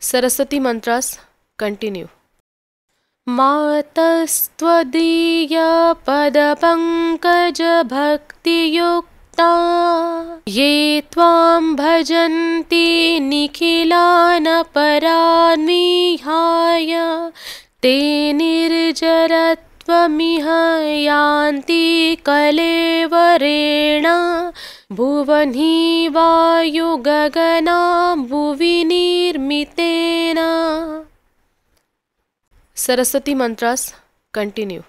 Saraswati mantras continue. मातस्त्वदीया पदपङ्कज भक्तियुक्ता ये त्वां भजन्ति निखिलान् विहाय ते निर्जरत्वमिह यान्ति कलेवरेण भुवनि वायुगगना भुवि निर्मितेन. Saraswati mantras continue.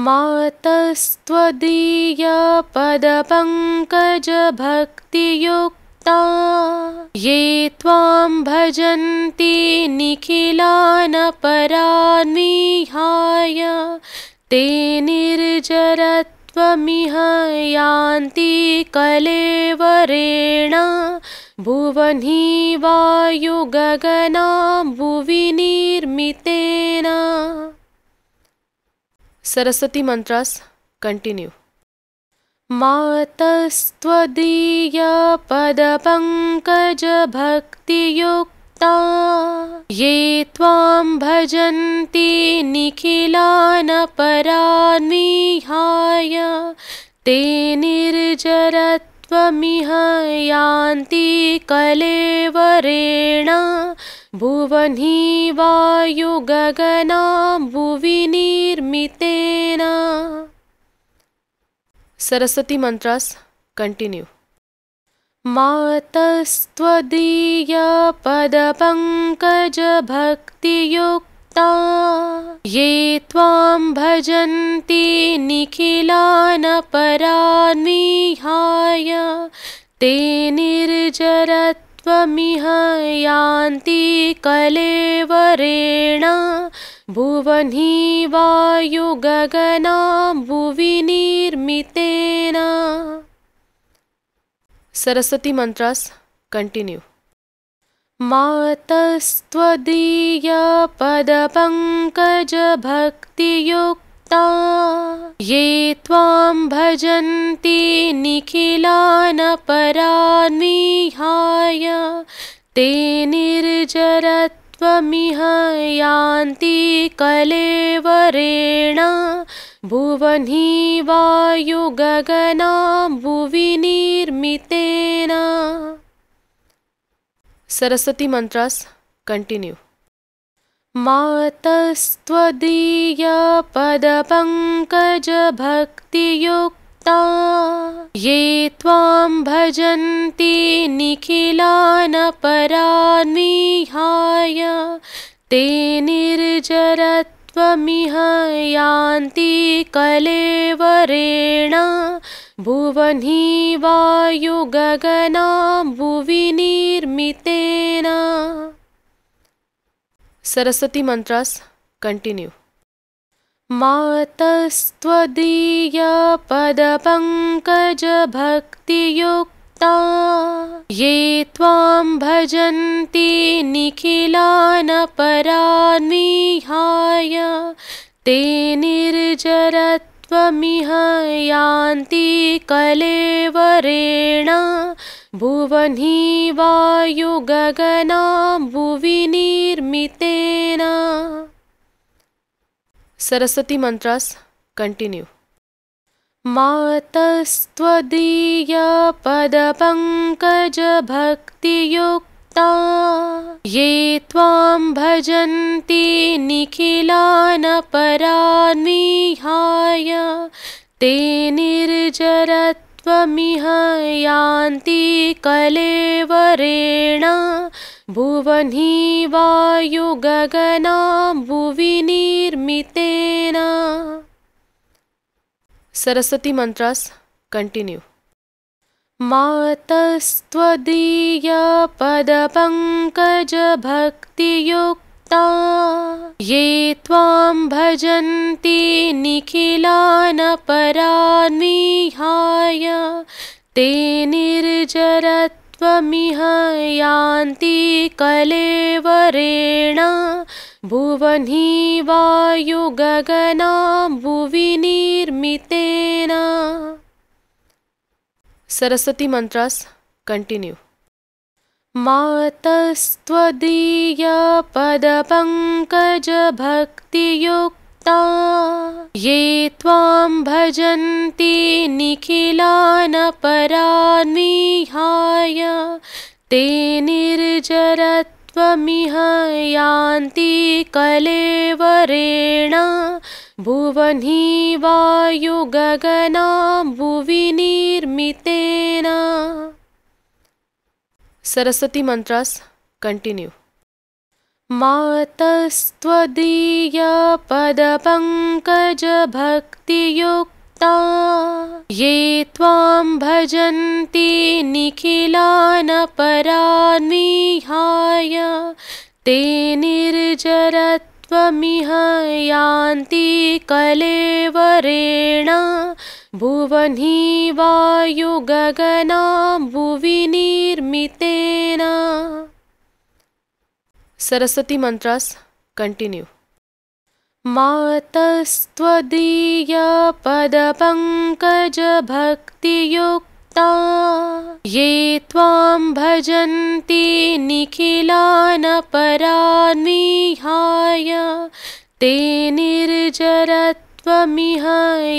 मातस्त्वदीया पदपङ्कज भक्तियुक्ता ये त्वां भजन्ति निखिलान् विहाय ते निर्जरत्वमिह यान्ति कलेवरेण भुवनि वायुगगना भुवि निर्मितेन. Saraswati mantras continue. मातस्त्वदीया पदपङ्कज भक्तियुक्ता ये त्वां भजन्ति निखिलान् विहाय ते निर्जरत्वमिह यान्ति कलेवरेण भुवनि वायुगगना भुवि निर्मितेन. Saraswati mantras continue. मातस्त्वदीया पदपङ्कज भक्तियुक्ता ये त्वां भजन्ति निखिलान् विहाय ते निर्जरत्वमिह यान्ति कलेवरेण भुवनि वायुगगना भुवि निर्मितेन. Saraswati mantras continue. मातस्त्वदीया पदपङ्कज भक्तियुक्ता ये त्वां भजन्ति निखिलान् विहाय ते निर्जरत्वमिह यान्ति कलेवरेण भुवनि वायुगगना भुवि निर्मितेन. Saraswati mantras continue. मातस्त्वदीया पदपङ्कज भक्तियुक्ता ये त्वां भजन्ति निखिलान् विहाय ते निर्जरत्वमिह यान्ति कलेवरेण भुवनि वायुगगना भुवि निर्मितेन. Saraswati mantras continue. मातस्त्वदीया पदपङ्कज भक्तियुक्ता ये त्वां भजन्ति निखिलान् विहाय ते निर्जरत्वमिह यान्ति कलेवरेण भुवनि वायुगगना भुवि निर्मितेन. Saraswati mantras continue. मातस्त्वदीया पदपङ्कज भक्तियुक्ता ये त्वां भजन्ति निखिलान् विहाय ते निर्जरत्वमिह यान्ति कलेवरेण भुवनि वायुगगना भुवि निर्मितेन. Saraswati mantras continue. मातस्त्वदीया पदपङ्कज भक्तियुक्ता ये त्वां भजन्ति निखिलान् विहाय ते निर्जरत्वमिह यान्ति कलेवरेण भुवनि वायुगगना भुवि निर्मितेन. Saraswati mantras continue. मातस्त्वदीयपदपङ्कजभक्तियुक्ता ये त्वां भजन्ति निखिलानपरान् विहाय ते निर्जरत्वमिह यान्ति कलेवरेण भुवनि वायुगगनाम्बुवि निर्मितेन। Saraswati mantras continue. मातस्त्वदीयपदपङ्कजभक्तियुक्ता ये त्वां भजन्ति निखिलानपरान् विहाय ते निर्जरत्वमिह यान्ति कलेवरेण भुवनि वायुगगनाम्बुवि निर्मितेन। Saraswati mantras continue. मातस्त्वदीयपदपङ्कजभक्तियुक्ता ये त्वां भजन्ति निखिलानपरान् विहाय ते निर्जरत्वमिह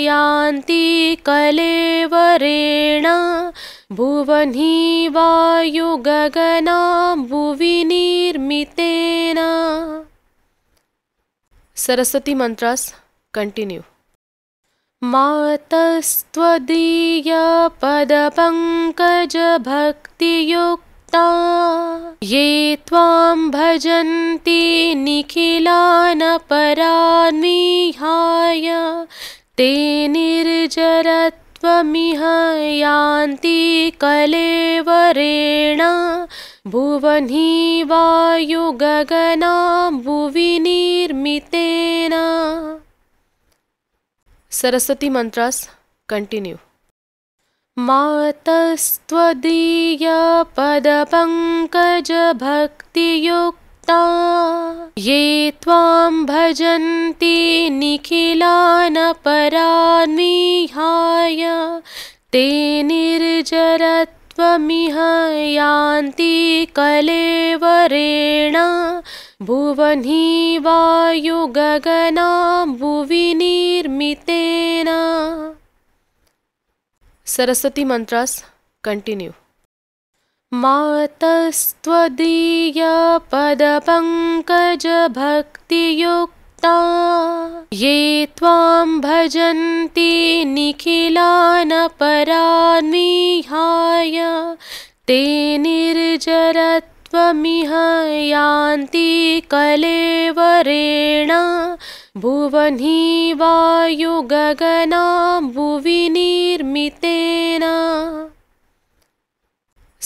यान्ति कलेवरेण भुवनि वायुगगनाम्बुवि निर्मितेन। Saraswati mantras continue. मातस्त्वदीयपदपङ्कजभक्तियुक्ता ये त्वां भजन्ति निखिलानपरान् विहाय ते निर्जरत्वमिह यान्ति कलेवरेण भुवनि वायुगगनाम्बुवि निर्मितेन। Saraswati mantras continue. मातस्त्वदीयपदपङ्कजभक्तियुक्ता ये त्वां भजन्ति निखिलानपरान् विहाय ते निर्जरत्वमिह यान्ति कलेवरेण भुवनि वायुगगनाम्बुवि निर्मितेन। Saraswati mantras continue. मातस्त्वदीयपदपङ्कजभक्तियुक्ता ये त्वां भजन्ति निखिलानपरान् विहाय ते निर्जरत्वमिह यान्ति कलेवरेण भुवनि वायुगगनाम्बुवि निर्मितेन।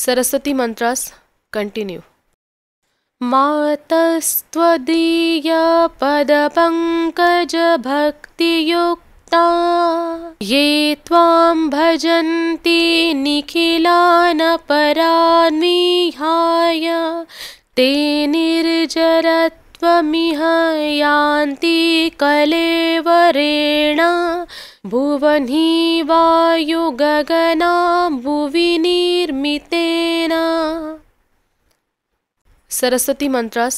Saraswati mantras continue. मातस्त्वदीयपदपङ्कजभक्तियुक्ता ये त्वां भजन्ति निखिलानपरान् विहाय ते निर्जरत्वमिह यान्ति कलेवरेण भुवनि वायुगगनाम्बुवि निर्मितेन। Saraswati mantras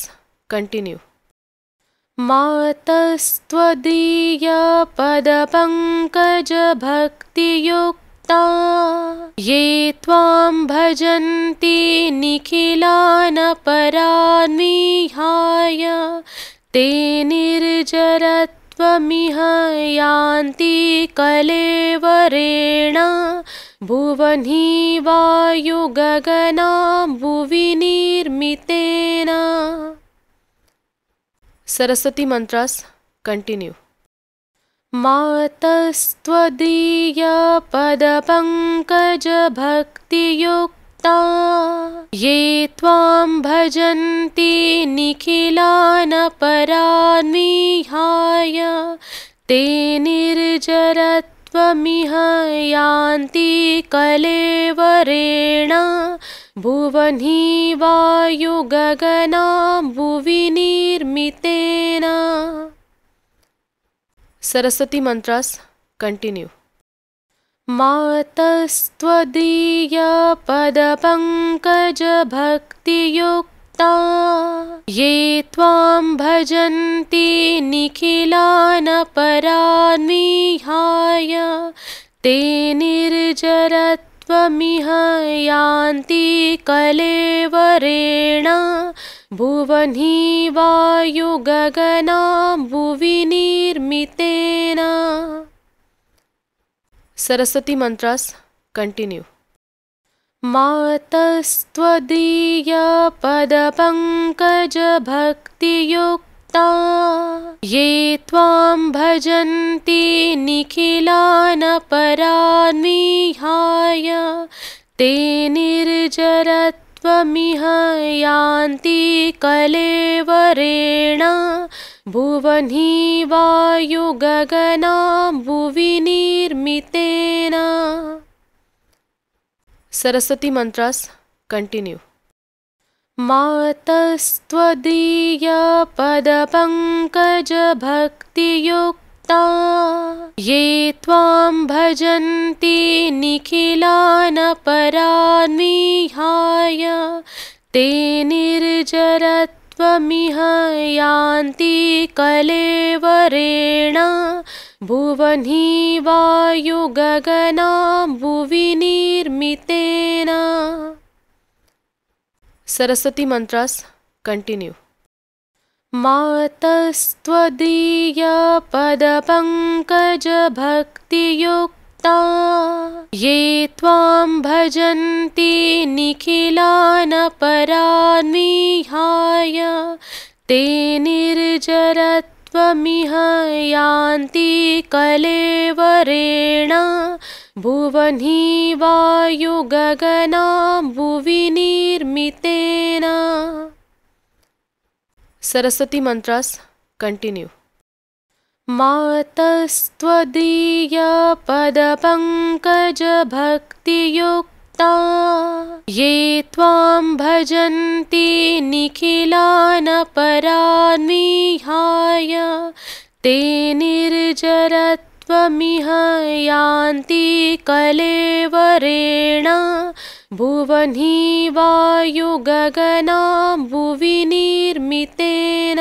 continue. मातस्त्वदीयपदपङ्कजभक्तियुक्ता ये त्वां भजन्ति निखिलानपरान् विहाय ते निर्जरत्वमिह यान्ति कलेवरेण भुवनि वायुगगनाम्बुवि निर्मितेन। Saraswati mantras continue. मातस्त्वदीयपदपङ्कजभक्तियुक्ता ये त्वां भजन्ति निखिलानपरान् विहाय ते निर्जरत्वमिह यान्ति कलेवरेण भुवनि वायुगगनाम्बुवि निर्मितेन। Saraswati mantras continue. मातस्त्वदीयपदपङ्कजभक्तियुक्ता ये त्वां भजन्ति निखिलानपरान् विहाय ते निर्जरत्वमिह यान्ति कलेवरेण भुवनि वायुगगनाम्बुवि निर्मितेन। Saraswati mantras continue. मातस्त्वदीयपदपङ्कजभक्तियुक्ता ये त्वां भजन्ति निखिलानपरान् विहाय ते निर्जरत्वमिह यान्ति कलेवरेण भुवनि वायुगगनाम्बुवि निर्मितेन। Saraswati mantras continue. मातस्त्वदीयपदपङ्कजभक्तियुक्ता ये त्वां भजन्ति निखिलानपरान् विहाय ते निर्जरत्वमिह यान्ति कलेवरेण भुवनि वायुगगनाम्बुवि निर्मितेन। Saraswati mantras continue. मातस्त्वदीयपदपङ्कजभक्तियुक्ता ये त्वां भजन्ति निखिलानपरान् विहाय ते निर्जरत्वमिह यान्ति कलेवरेण भुवनि वायुगगनाम्बुवि निर्मितेन। Saraswati mantras continue. मातस्त्वदीयपदपङ्कजभक्तियुक्ता ये त्वां भजन्ति निखिलानपरान् विहाय ते निर्जरत्वमिह यान्ति कलेवरेण भुवनि वायुगगनाम्बुवि निर्मितेन।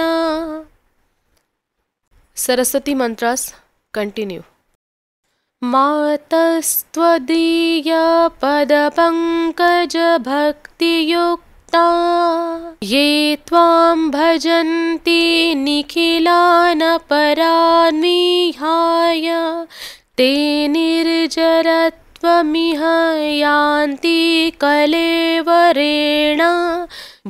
Saraswati mantras continue. मातस्त्वदीयपदपङ्कजभक्तियुक्ता ये त्वां भजन्ति निखिलानपरान् विहाय ते निर्जरत्वमिह यान्ति कलेवरेण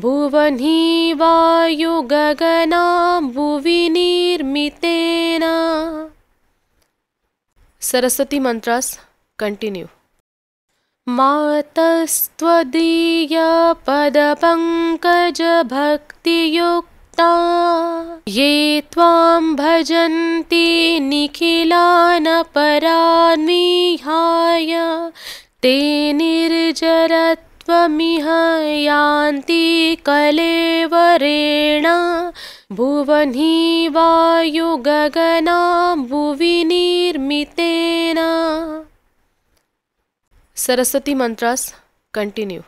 भुवनि वायुगगनाम्बुवि निर्मितेन। Saraswati mantras continue. मातस्त्वदीयपदपङ्कजभक्तियुक्ता ये त्वां भजन्ति निखिलानपरान् विहाय ते निर्जरत्वमिह यान्ति कलेवरेण भुवनि वायुगगनाम्बुवि निर्मितेन। Saraswati mantras continue.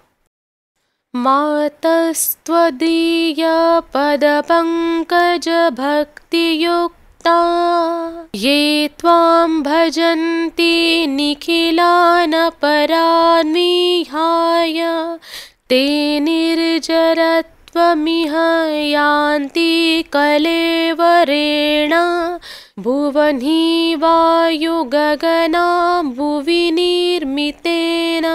मातस्त्वदीयपदपङ्कजभक्तियुक्ता ये त्वां भजन्ति निखिलानपरान् विहाय ते निर्जरत्वमिह यान्ति कलेवरेण भुवनि वायुगगनाम्बुवि निर्मितेन।